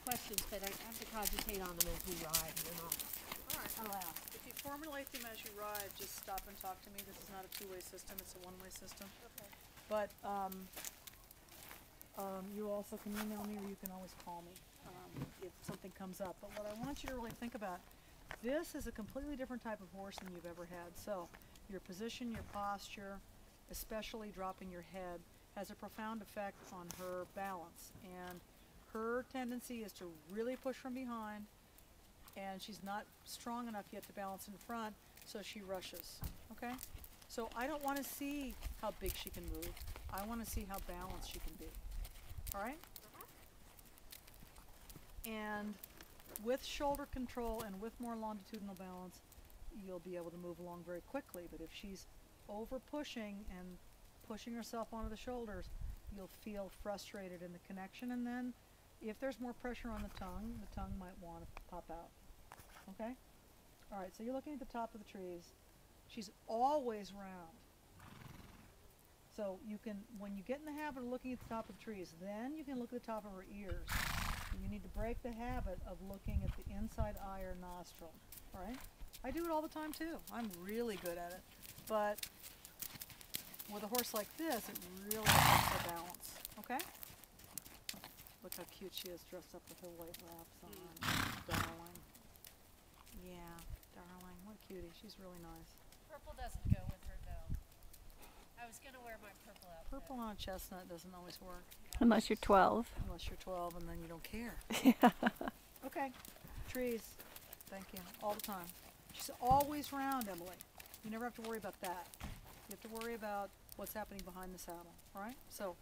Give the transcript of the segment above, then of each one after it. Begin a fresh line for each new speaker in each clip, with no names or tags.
questions, but I have to cogitate on them as we ride, you know.
All right.
I'll ask.
If you formulate them as you ride, just stop and talk to me. This is not a two-way system, it's a one-way system.
Okay.
But you also can email me or you can always call me if something comes up. But what I want you to really think about, this is a completely different type of horse than you've ever had. So your position, your posture, especially dropping your head, has a profound effect on her balance. And her tendency is to really push from behind, and she's not strong enough yet to balance in front, so she rushes, okay? So I don't want to see how big she can move. I want to see how balanced she can be, all right? And with shoulder control and with more longitudinal balance, you'll be able to move along very quickly. But if she's over pushing and pushing herself onto the shoulders, you'll feel frustrated in the connection, and then if there's more pressure on the tongue might want to pop out, okay? All right, so you're looking at the top of the trees. She's always round. So you can, when you get in the habit of looking at the top of the trees, then you can look at the top of her ears. You need to break the habit of looking at the inside eye or nostril, all right? I do it all the time too. I'm really good at it. But with a horse like this, it really affects her balance, okay? Look how cute she is dressed up with her white wraps on. Darling. Yeah, darling. What a cutie. She's really nice.
Purple doesn't go with her, though. I was going to wear my purple outfit.
Purple on a chestnut doesn't always work.
Unless you're 12.
Unless you're 12 and then you don't care.
Yeah.
Okay. Trees. Thank you. All the time. She's always round, Emily. You never have to worry about that. You have to worry about what's happening behind the saddle. All right? So,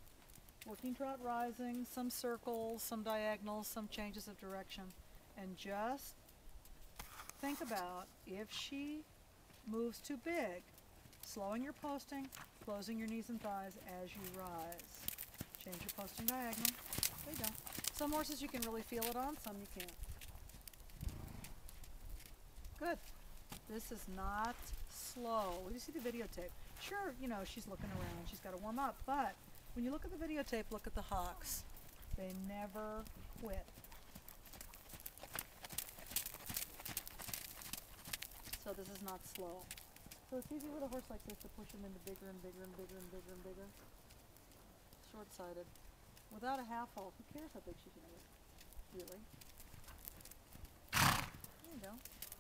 working trot rising, some circles, some diagonals, some changes of direction. And just think about if she moves too big, slowing your posting, closing your knees and thighs as you rise. Change your posting diagonal. There you go. Some horses you can really feel it on, some you can't. Good. This is not slow. You see the videotape. Sure, you know, she's looking around. She's got to warm up. But when you look at the videotape, look at the hocks. They never quit. So this is not slow. So it's easy with a horse like this to push him into bigger and bigger and bigger and bigger and bigger. Short-sighted. Without a half halt, who cares how big she can get? Really? There you go.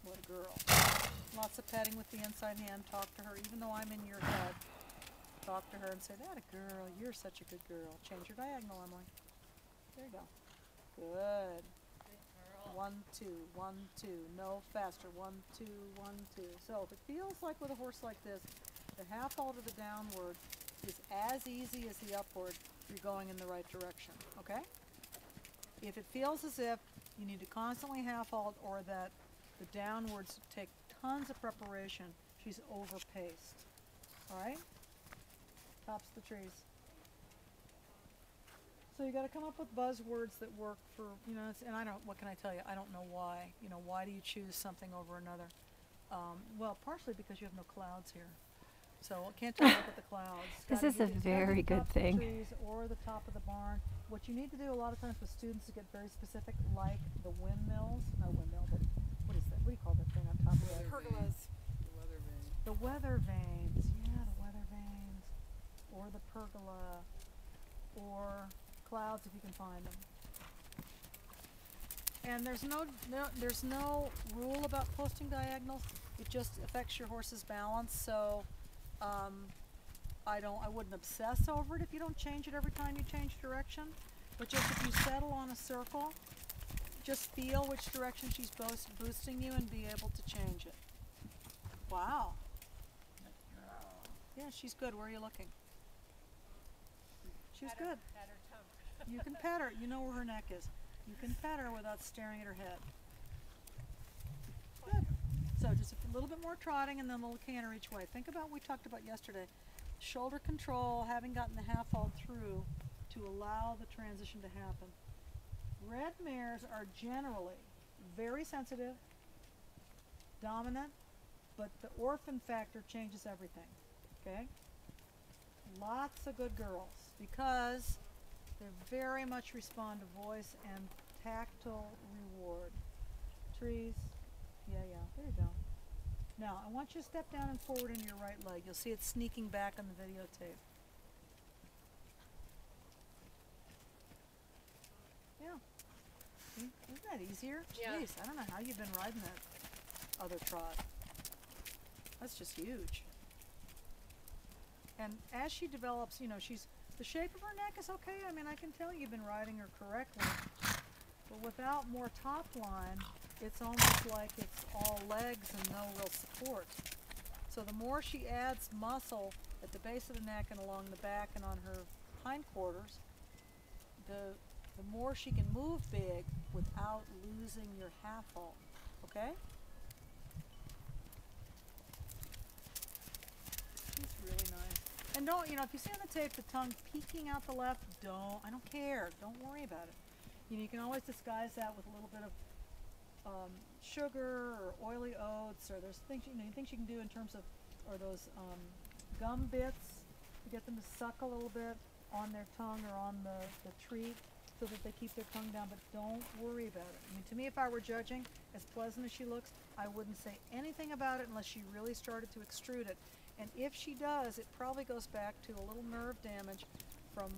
What a girl. Lots of petting with the inside hand. Talk to her, even though I'm in your head. Talk to her and say, "That a girl, you're such a good girl." Change your diagonal, Emily. There you go. Good.
Good girl.
1, 2, 1, 2. No, faster. 1, 2, 1, 2. So if it feels like with a horse like this, the half halt or the downward is as easy as the upward, you're going in the right direction, okay? If it feels as if you need to constantly half halt or that the downwards take tons of preparation, she's overpaced, all right? Tops of the trees. So you got to come up with buzzwords that work for, you know, and I don't, what can I tell you? I don't know why. You know, why do you choose something over another? Well, partially because you have no clouds here. So I can't tell you look at the clouds.
This is a very good thing.
Trees or the top of the barn. What you need to do a lot of times with students is get very specific, like the windmills. Not windmill, but what is that? What do you call that thing on top of it?
Pergolas.
The weather vanes. Yeah, the weather vanes. Or the pergola. Or clouds if you can find them. And there's no rule about posting diagonals. It just affects your horse's balance. So I wouldn't obsess over it if you don't change it every time you change direction. But just if you settle on a circle, just feel which direction she's boosting you and be able to change it. Wow. Yeah, she's good. Where are you looking? She's good.
Pat her tongue.
You can pet her. You know where her neck is. You can pet her without staring at her head. Good. So just a little bit more trotting and then a little canter each way. Think about what we talked about yesterday. Shoulder control, having gotten the half halt through to allow the transition to happen. Red mares are generally very sensitive, dominant, but the orphan factor changes everything. Okay? Lots of good girls because they very much respond to voice and tactile reward. Trees. Yeah, there you go. Now, I want you to step down and forward into your right leg. You'll see it sneaking back on the videotape. Yeah. Isn't that easier?
Yeah.
Jeez, I don't know how you've been riding that other trot. That's just huge. And as she develops, you know, the shape of her neck is okay. I mean, I can tell you've been riding her correctly. But without more top line, it's almost like it's all legs and no real support. So the more she adds muscle at the base of the neck and along the back and on her hindquarters, the more she can move big without losing your half halt. Okay? She's really nice. And don't, you know, if you see on the tape the tongue peeking out the left, I don't care. Don't worry about it. You know, you can always disguise that with a little bit of sugar or oily oats, or there's things, you know, things you can do in terms of, or those gum bits to get them to suck a little bit on their tongue or on the treat so that they keep their tongue down, but don't worry about it. I mean, to me, if I were judging, as pleasant as she looks, I wouldn't say anything about it unless she really started to extrude it. And if she does, it probably goes back to a little nerve damage from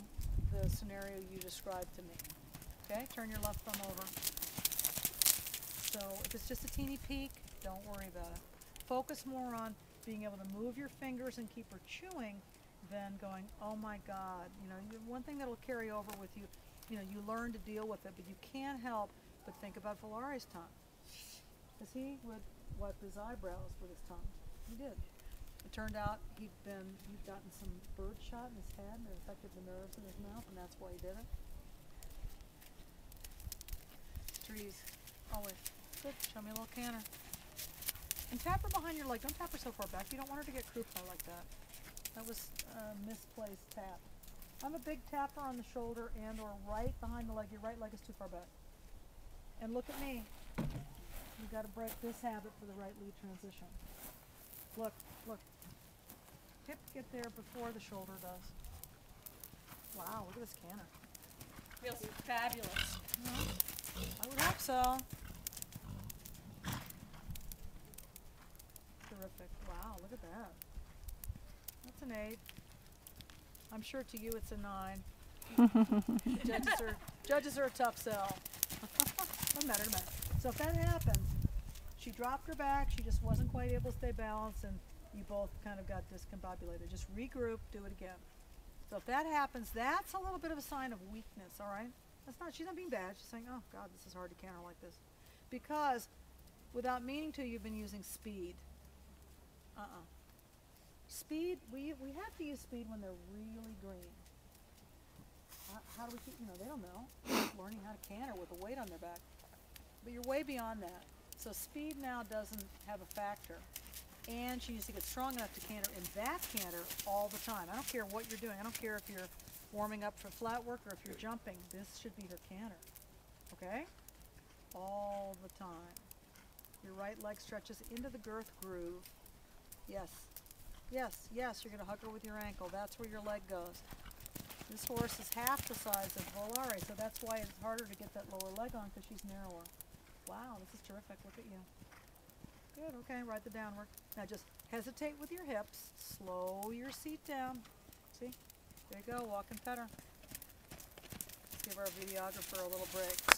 the scenario you described to me. Okay, turn your left thumb over. So if it's just a teeny peek, don't worry about it. Focus more on being able to move your fingers and keep her chewing than going, oh my God. You know, one thing that'll carry over with you, you know, you learn to deal with it, but you can't help but think about Valare's tongue. Because he would wipe his eyebrows with his tongue. He did. It turned out he'd gotten some bird shot in his head and it affected the nerves in his mouth, and that's why he did it. Trees. Always. Good. Show me a little canter. And tap her behind your leg. Don't tap her so far back. You don't want her to get croupier like that. That was a misplaced tap. I'm a big tapper on the shoulder and or right behind the leg. Your right leg is too far back. And look at me. You got to break this habit for the right lead transition. Look. Hip get there before the shoulder does. Wow, look at this canter.
Feels fabulous.
I would hope so. Terrific. Wow, look at that. That's an 8. I'm sure to you it's a 9. Judges are a tough sell. Doesn't matter. So if that happens, she dropped her back, she just wasn't quite able to stay balanced, and you both kind of got discombobulated. Just regroup, do it again. So if that happens, that's a little bit of a sign of weakness, all right? She's not being bad. She's saying, oh God, this is hard to canter like this. Because without meaning to, you've been using speed. Speed, we have to use speed when they're really green. How do we keep, you know, they don't know. They're learning how to canter with a weight on their back. But you're way beyond that. So speed now doesn't have a factor. And she needs to get strong enough to canter in that canter all the time. I don't care what you're doing. I don't care if you're warming up for flat work or if you're jumping. This should be her canter. Okay? All the time. Your right leg stretches into the girth groove. Yes. You're going to hug her with your ankle. That's where your leg goes. This horse is half the size of Volare, so that's why it's harder to get that lower leg on because she's narrower. Wow, this is terrific. Look at you. Good, okay, ride the downward. Now just hesitate with your hips. Slow your seat down. See? There you go, walk and pet her. Let's give our videographer a little break.